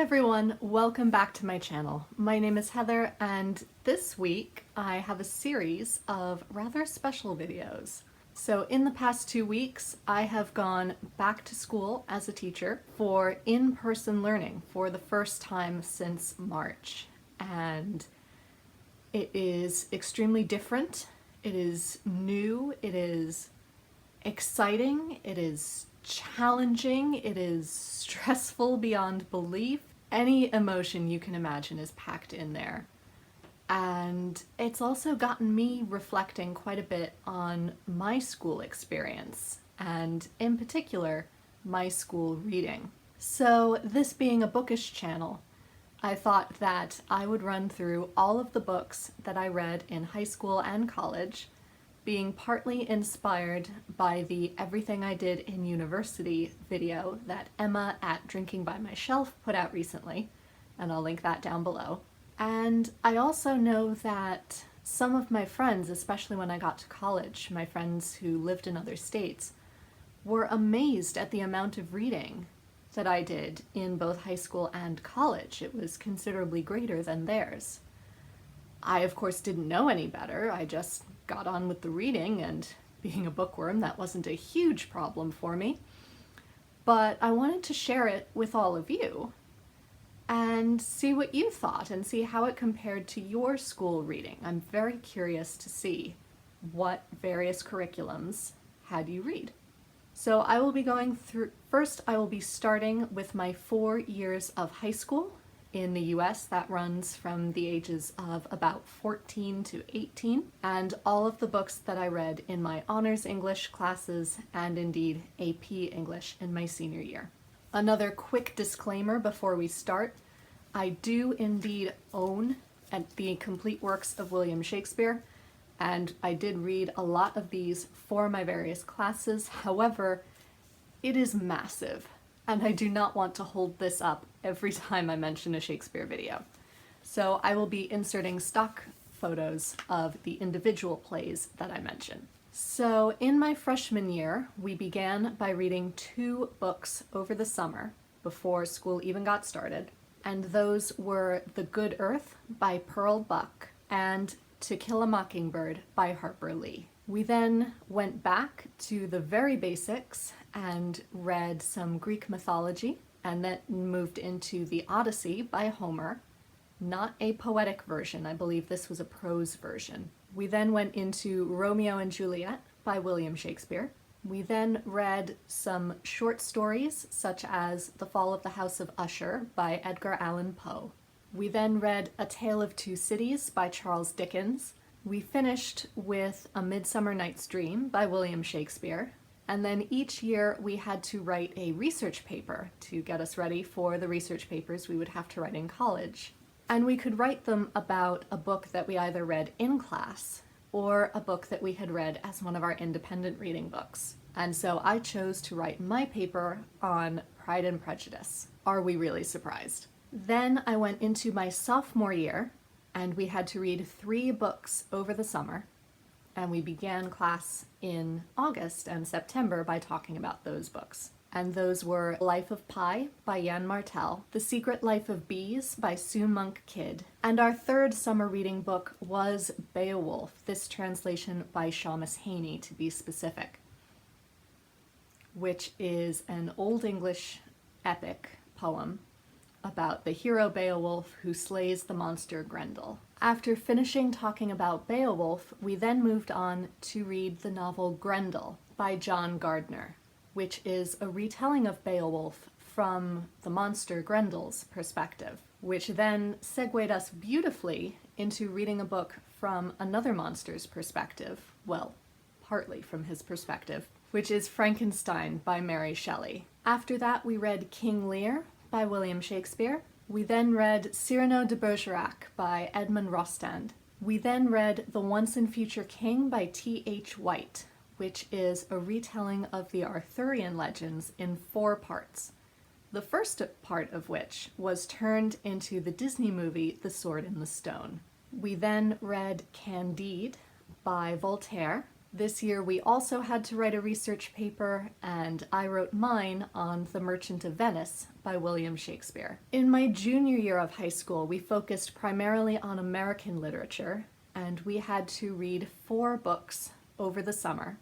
everyone, welcome back to my channel. My name is Heather and this week I have a series of rather special videos. So in the past 2 weeks I have gone back to school as a teacher for in-person learning for the first time since March, and it is extremely different, it is new, it is exciting, it is challenging, it is stressful beyond belief. Any emotion you can imagine is packed in there. And it's also gotten me reflecting quite a bit on my school experience, and in particular, my school reading. So this being a bookish channel, I thought that I would run through all of the books that I read in high school and college, being partly inspired by the Everything I Did in University video that Emma at Drinking by My Shelf put out recently, and I'll link that down below. And I also know that some of my friends, especially when I got to college, my friends who lived in other states, were amazed at the amount of reading that I did in both high school and college. It was considerably greater than theirs. I, of course, didn't know any better. I just got on with the reading, and being a bookworm, that wasn't a huge problem for me. But I wanted to share it with all of you and see what you thought and see how it compared to your school reading. I'm very curious to see what various curriculums had you read. So I will be going through, first I will be starting with my 4 years of high school in the US. That runs from the ages of about 14 to 18, and all of the books that I read in my honors English classes and indeed AP English in my senior year. Another quick disclaimer before we start: I do indeed own the complete works of William Shakespeare, and I did read a lot of these for my various classes. However, it is massive, and I do not want to hold this up every time I mention a Shakespeare video. So I will be inserting stock photos of the individual plays that I mention. So in my freshman year, we began by reading 2 books over the summer before school even got started, and those were The Good Earth by Pearl Buck and To Kill a Mockingbird by Harper Lee. We then went back to the very basics and read some Greek mythology, and then moved into The Odyssey by Homer, not a poetic version, I believe this was a prose version. We then went into Romeo and Juliet by William Shakespeare. We then read some short stories such as The Fall of the House of Usher by Edgar Allan Poe. We then read A Tale of Two Cities by Charles Dickens. We finished with A Midsummer Night's Dream by William Shakespeare. And then each year we had to write a research paper to get us ready for the research papers we would have to write in college. And we could write them about a book that we either read in class or a book that we had read as one of our independent reading books. And so I chose to write my paper on Pride and Prejudice. Are we really surprised? Then I went into my sophomore year, and we had to read 3 books over the summer. And we began class in August and September by talking about those books. And those were Life of Pi by Jan Martel, The Secret Life of Bees by Sue Monk Kidd, and our 3rd summer reading book was Beowulf, this translation by Seamus Heaney to be specific, which is an Old English epic poem about the hero Beowulf who slays the monster Grendel. After finishing talking about Beowulf, we then moved on to read the novel Grendel by John Gardner, which is a retelling of Beowulf from the monster Grendel's perspective, which then segued us beautifully into reading a book from another monster's perspective, well, partly from his perspective, which is Frankenstein by Mary Shelley. After that we read King Lear by William Shakespeare. We then read Cyrano de Bergerac by Edmond Rostand. We then read The Once and Future King by T.H. White, which is a retelling of the Arthurian legends in 4 parts, the first part of which was turned into the Disney movie The Sword in the Stone. We then read Candide by Voltaire, This year we also had to write a research paper, and I wrote mine on The Merchant of Venice by William Shakespeare. In my junior year of high school, we focused primarily on American literature, and we had to read 4 books over the summer.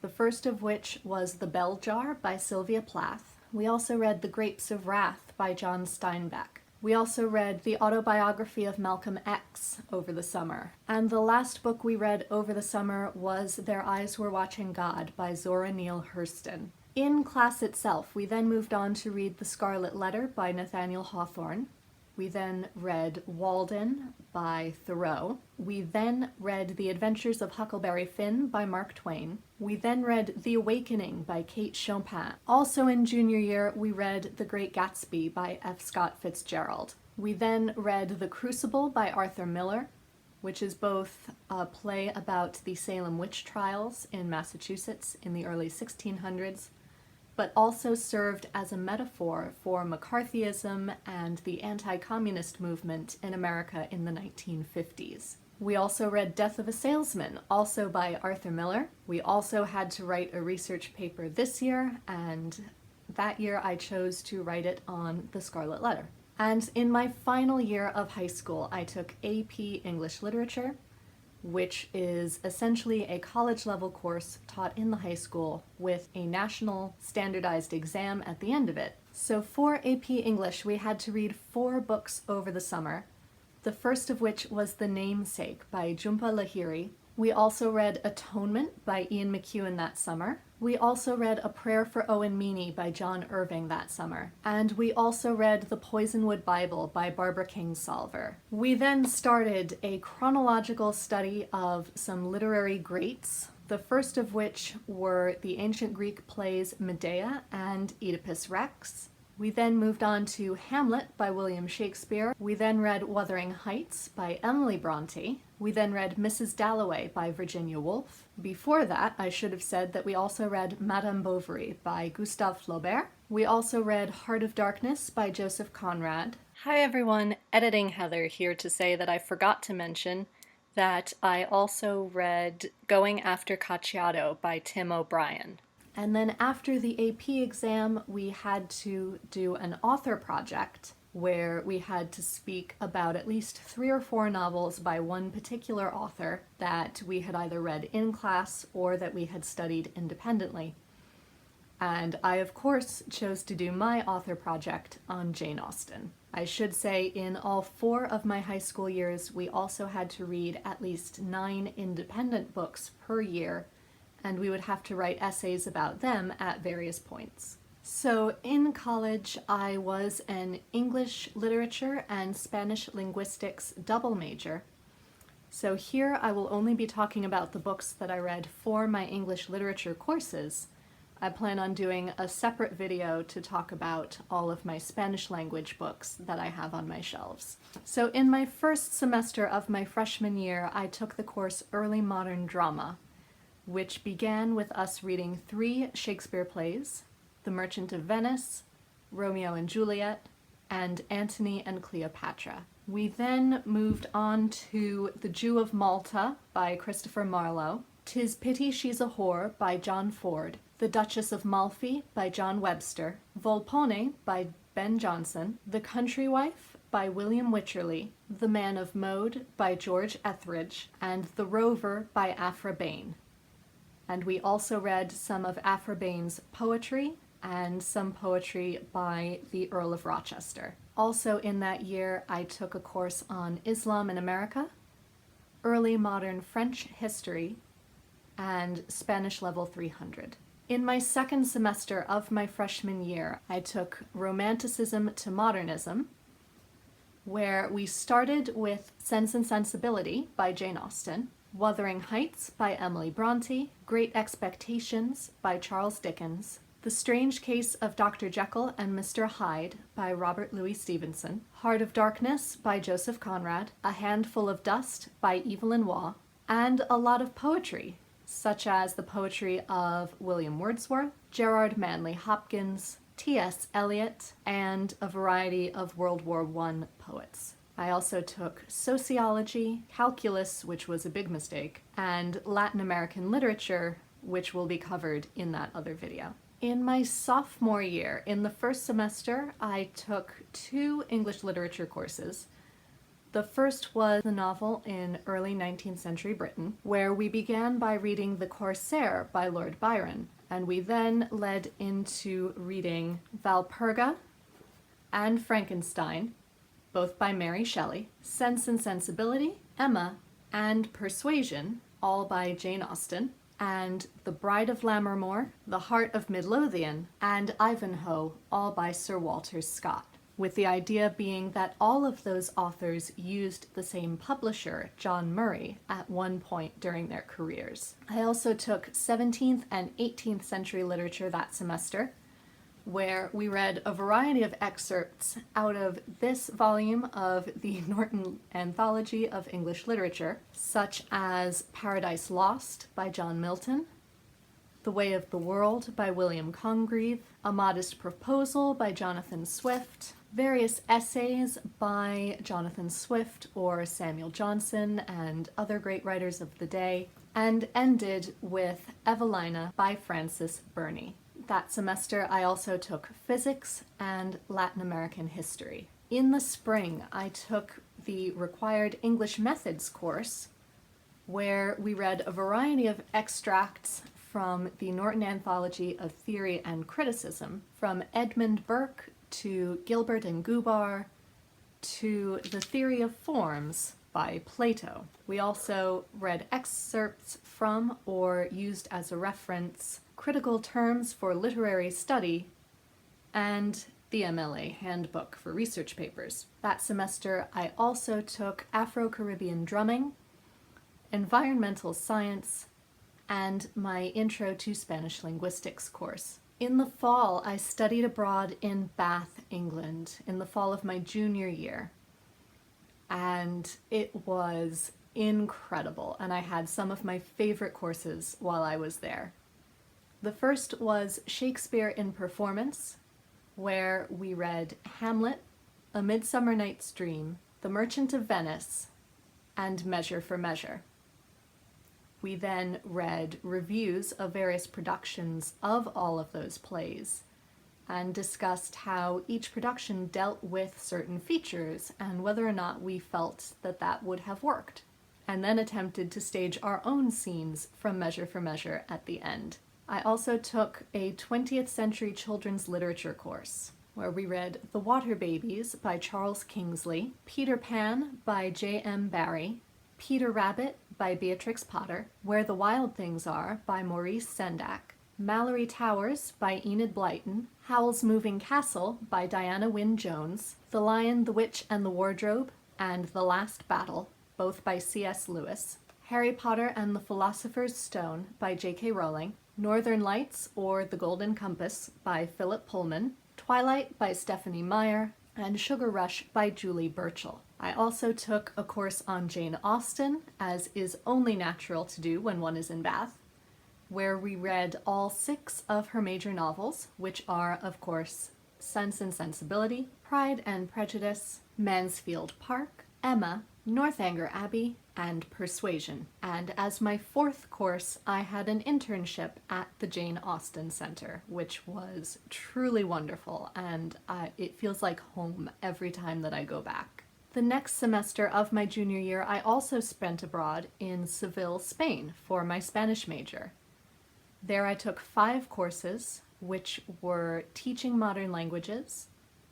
The first of which was The Bell Jar by Sylvia Plath. We also read The Grapes of Wrath by John Steinbeck. We also read the autobiography of Malcolm X over the summer. And the last book we read over the summer was Their Eyes Were Watching God by Zora Neale Hurston. In class itself, we then moved on to read The Scarlet Letter by Nathaniel Hawthorne. We then read Walden by Thoreau. We then read The Adventures of Huckleberry Finn by Mark Twain. We then read The Awakening by Kate Chopin. Also in junior year, we read The Great Gatsby by F. Scott Fitzgerald. We then read The Crucible by Arthur Miller, which is both a play about the Salem witch trials in Massachusetts in the early 1600s, but also served as a metaphor for McCarthyism and the anti-communist movement in America in the 1950s. We also read Death of a Salesman, also by Arthur Miller. We also had to write a research paper this year, and that year I chose to write it on The Scarlet Letter. And in my final year of high school, I took AP English Literature, which is essentially a college-level course taught in the high school with a national standardized exam at the end of it. So for AP English, we had to read 4 books over the summer, the first of which was The Namesake by Jhumpa Lahiri. We also read Atonement by Ian McEwan that summer. We also read A Prayer for Owen Meany by John Irving that summer. And we also read The Poisonwood Bible by Barbara Kingsolver. We then started a chronological study of some literary greats, the first of which were the ancient Greek plays Medea and Oedipus Rex. We then moved on to Hamlet by William Shakespeare. We then read Wuthering Heights by Emily Bronte. We then read Mrs. Dalloway by Virginia Woolf. Before that, I should have said that we also read Madame Bovary by Gustave Flaubert. We also read Heart of Darkness by Joseph Conrad. Hi everyone, Editing Heather here to say that I forgot to mention that I also read Going After Cacciato by Tim O'Brien. And then after the AP exam, we had to do an author project where we had to speak about at least 3 or 4 novels by one particular author that we had either read in class or that we had studied independently. And I, of course, chose to do my author project on Jane Austen. I should say in all 4 of my high school years, we also had to read at least 9 independent books per year, and we would have to write essays about them at various points. So in college, I was an English literature and Spanish linguistics double major. So here I will only be talking about the books that I read for my English literature courses. I plan on doing a separate video to talk about all of my Spanish language books that I have on my shelves. So in my first semester of my freshman year, I took the course Early Modern Drama, which began with us reading 3 Shakespeare plays, The Merchant of Venice, Romeo and Juliet, and Antony and Cleopatra. We then moved on to The Jew of Malta by Christopher Marlowe, 'Tis Pity She's a Whore by John Ford, The Duchess of Malfi by John Webster, Volpone by Ben Jonson, The Country Wife by William Wycherley, The Man of Mode by George Etheridge, and The Rover by Aphra Behn. And we also read some of Aphra Behn's poetry and some poetry by the Earl of Rochester. Also in that year, I took a course on Islam in America, Early Modern French History, and Spanish Level 300. In my second semester of my freshman year, I took Romanticism to Modernism, where we started with Sense and Sensibility by Jane Austen, Wuthering Heights by Emily Bronte, Great Expectations by Charles Dickens, The Strange Case of Dr. Jekyll and Mr. Hyde by Robert Louis Stevenson, Heart of Darkness by Joseph Conrad, A Handful of Dust by Evelyn Waugh, and a lot of poetry, such as the poetry of William Wordsworth, Gerard Manley Hopkins, T.S. Eliot, and a variety of World War I poets. I also took sociology, calculus, which was a big mistake, and Latin American literature, which will be covered in that other video. In my sophomore year, in the first semester, I took 2 English literature courses. The first was the novel in early 19th century Britain, where we began by reading The Corsair by Lord Byron, and we then led into reading Valperga and Frankenstein, both by Mary Shelley, Sense and Sensibility, Emma, and Persuasion, all by Jane Austen, and The Bride of Lammermoor, The Heart of Midlothian, and Ivanhoe, all by Sir Walter Scott, with the idea being that all of those authors used the same publisher, John Murray, at one point during their careers. I also took 17th and 18th century literature that semester, where we read a variety of excerpts out of this volume of the Norton Anthology of English Literature, such as Paradise Lost by John Milton, The Way of the World by William Congreve, A Modest Proposal by Jonathan Swift, various essays by Jonathan Swift or Samuel Johnson and other great writers of the day, and ended with Evelina by Frances Burney. That semester, I also took physics and Latin American history. In the spring, I took the required English methods course, where we read a variety of extracts from the Norton Anthology of Theory and Criticism, from Edmund Burke to Gilbert and Gubar to The Theory of Forms by Plato. We also read excerpts from or used as a reference Critical Terms for Literary Study and the MLA Handbook for Research Papers. That semester, I also took Afro-Caribbean Drumming, Environmental Science, and my Intro to Spanish Linguistics course. In the fall, I studied abroad in Bath, England, in the fall of my junior year. And it was incredible, and I had some of my favorite courses while I was there. The first was Shakespeare in Performance, where we read Hamlet, A Midsummer Night's Dream, The Merchant of Venice, and Measure for Measure. We then read reviews of various productions of all of those plays and discussed how each production dealt with certain features and whether or not we felt that that would have worked, and then attempted to stage our own scenes from Measure for Measure at the end. I also took a 20th century children's literature course, where we read The Water Babies by Charles Kingsley, Peter Pan by J.M. Barrie, Peter Rabbit by Beatrix Potter, Where the Wild Things Are by Maurice Sendak, Mallory Towers by Enid Blyton, Howl's Moving Castle by Diana Wynne Jones, The Lion, the Witch, and the Wardrobe, and The Last Battle, both by C.S. Lewis, Harry Potter and the Philosopher's Stone by J.K. Rowling, Northern Lights or The Golden Compass by Philip Pullman, Twilight by Stephanie Meyer, and Sugar Rush by Julie Burchell. I also took a course on Jane Austen, as is only natural to do when one is in Bath, where we read all 6 of her major novels, which are, of course, Sense and Sensibility, Pride and Prejudice, Mansfield Park, Emma, Northanger Abbey, and Persuasion. And as my 4th course, I had an internship at the Jane Austen Center, which was truly wonderful, and it feels like home every time that I go back. The next semester of my junior year, I also spent abroad in Seville, Spain, for my Spanish major. There I took 5 courses, which were Teaching Modern Languages,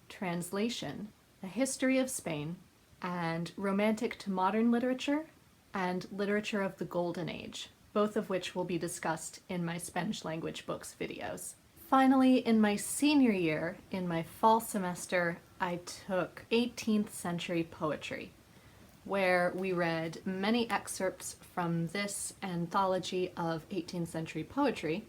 Translation, The History of Spain, and Romantic to Modern Literature, and Literature of the Golden Age, both of which will be discussed in my Spanish language books videos. Finally, in my senior year, in my fall semester, I took 18th century poetry, where we read many excerpts from this anthology of 18th century poetry,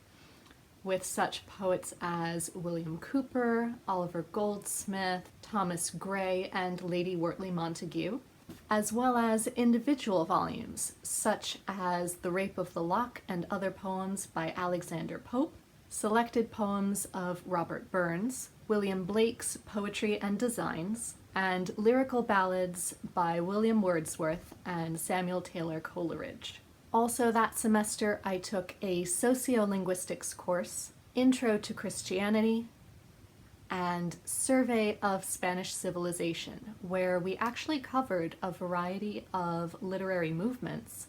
with such poets as William Cowper, Oliver Goldsmith, Thomas Gray, and Lady Wortley Montagu, as well as individual volumes, such as The Rape of the Lock and Other Poems by Alexander Pope, selected poems of Robert Burns, William Blake's Poetry and Designs, and lyrical ballads by William Wordsworth and Samuel Taylor Coleridge. Also that semester, I took a sociolinguistics course, Intro to Christianity, and Survey of Spanish Civilization, where we actually covered a variety of literary movements,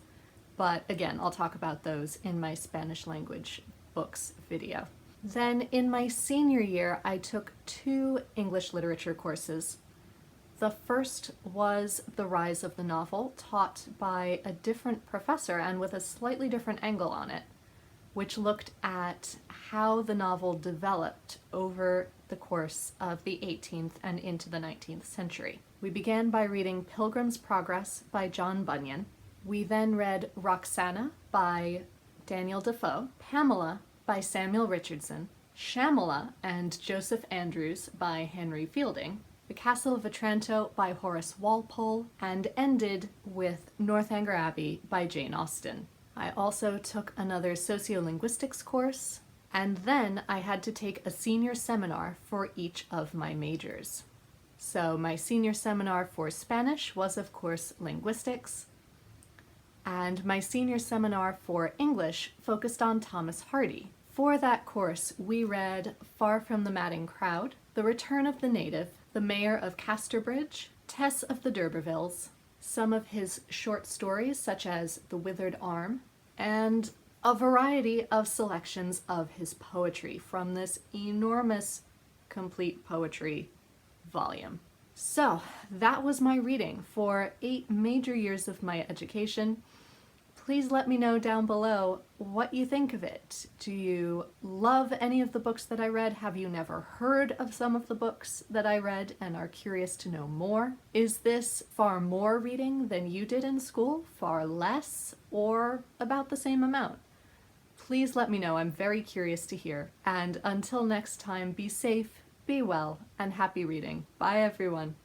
but again, I'll talk about those in my Spanish language books video. Then in my senior year, I took 2 English literature courses. The first was The Rise of the Novel, taught by a different professor and with a slightly different angle on it, which looked at how the novel developed over the course of the 18th and into the 19th century. We began by reading Pilgrim's Progress by John Bunyan. We then read Roxana by Daniel Defoe, Pamela by Samuel Richardson, Shamala and Joseph Andrews by Henry Fielding, The Castle of Otranto by Horace Walpole, and ended with Northanger Abbey by Jane Austen. I also took another sociolinguistics course, and then I had to take a senior seminar for each of my majors. So my senior seminar for Spanish was, of course, linguistics, and my senior seminar for English focused on Thomas Hardy. For that course, we read Far from the Madding Crowd, The Return of the Native, The Mayor of Casterbridge, Tess of the D'Urbervilles, some of his short stories such as The Withered Arm, and a variety of selections of his poetry from this enormous complete poetry volume. So that was my reading for 8 major years of my education. Please let me know down below what you think of it. Do you love any of the books that I read? Have you never heard of some of the books that I read and are curious to know more? Is this far more reading than you did in school, far less, or about the same amount? Please let me know. I'm very curious to hear. And until next time, be safe, be well, and happy reading. Bye, everyone.